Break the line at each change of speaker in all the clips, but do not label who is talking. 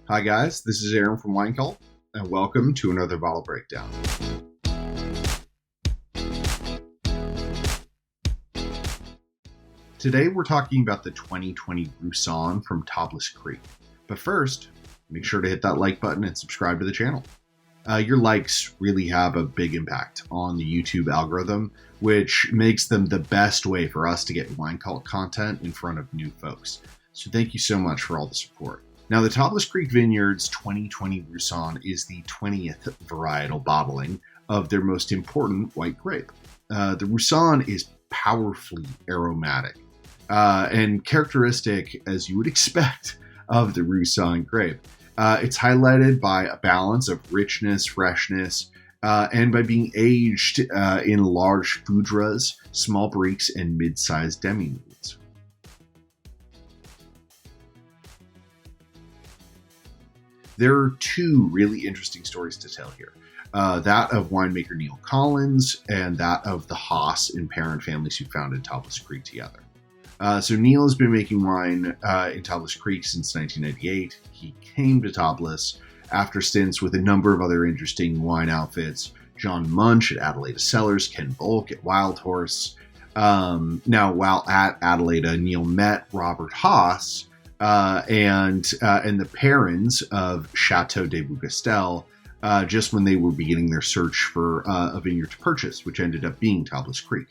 Hi guys, this is Aaron from WINECULT, and welcome to another bottle breakdown. Today we're talking about the 2020 Roussanne from Tablas Creek. But first, make sure to hit that like button and subscribe to the channel. Your likes really have a big impact on the YouTube algorithm, which makes them the best way for us to get WINECULT content in front of new folks. So thank you so much for all the support. Now, the Tablas Creek Vineyards 2020 Roussanne is the 20th varietal bottling of their most important white grape. The Roussanne is powerfully aromatic and characteristic, as you would expect, of the Roussanne grape. It's highlighted by a balance of richness, freshness, and by being aged in large foudres, small barriques, and mid-sized demi-meads. There are two really interesting stories to tell here. That of winemaker Neil Collins and that of the Haas and parent families who founded Tablas Creek together. So Neil has been making wine in Tablas Creek since 1998. He came to Tablas after stints with a number of other interesting wine outfits. John Munch at Adelaida Cellars, Ken Volk at Wild Horse. Now, while at Adelaida, Neil met Robert Haas and the parents of Chateau de Beaucastel just when they were beginning their search for a vineyard to purchase, which ended up being Tablas Creek.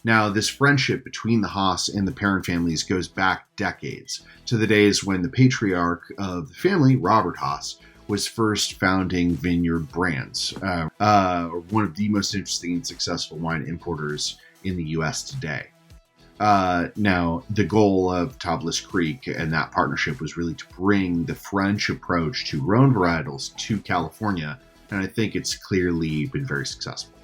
Now, this friendship between the Haas and the parent families goes back decades to the days when the patriarch of the family, Robert Haas, was first founding Vineyard Brands, one of the most interesting and successful wine importers in the U.S. today. Now, the goal of Tablas Creek and that partnership was really to bring the French approach to Rhone varietals to California, and I think it's clearly been very successful.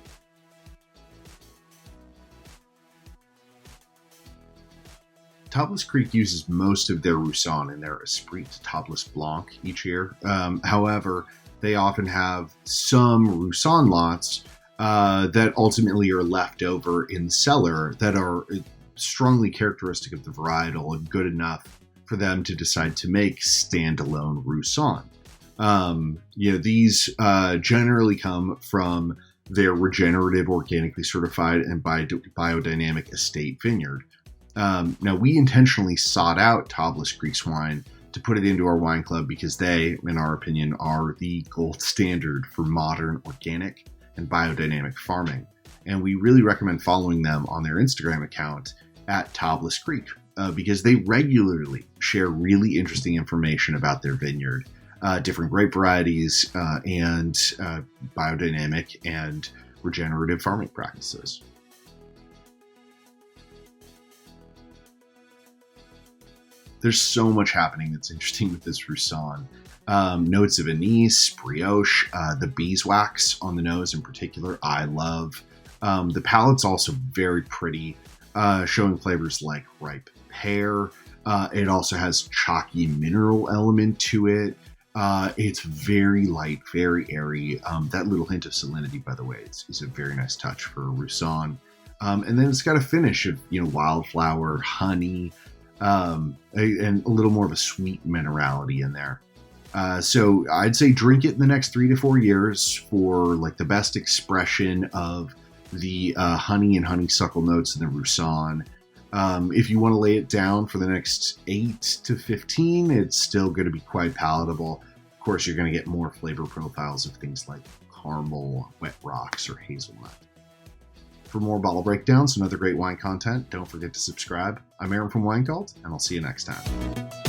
Tablas Creek uses most of their Roussanne in their Esprit Tablas Blanc each year. However, they often have some Roussanne lots that ultimately are left over in the cellar that are strongly characteristic of the varietal and good enough for them to decide to make standalone Roussanne. These generally come from their regenerative, organically certified, and biodynamic estate vineyard. Now, we intentionally sought out Tablas Creek's wine to put it into our wine club because they, in our opinion, are the gold standard for modern organic and biodynamic farming. And we really recommend following them on their Instagram account at Tablas Creek because they regularly share really interesting information about their vineyard, different grape varieties, and biodynamic and regenerative farming practices. There's so much happening that's interesting with this Roussanne. Notes of anise, brioche, the beeswax on the nose in particular, I love. The palate's also very pretty, showing flavors like ripe pear. It also has chalky mineral element to it. It's very light, very airy. That little hint of salinity, by the way, is a very nice touch for a Roussanne. And then it's got a finish of wildflower, honey, and a little more of a sweet minerality in there. So I'd say drink it in the next 3 to 4 years for like the best expression of the honey and honeysuckle notes in the Roussanne. If you want to lay it down for the next 8 to 15, it's still going to be quite palatable. Of course, you're going to get more flavor profiles of things like caramel, wet rocks, or hazelnut. For more bottle breakdowns and other great wine content, don't forget to subscribe. I'm Aaron from WINECULT, and I'll see you next time.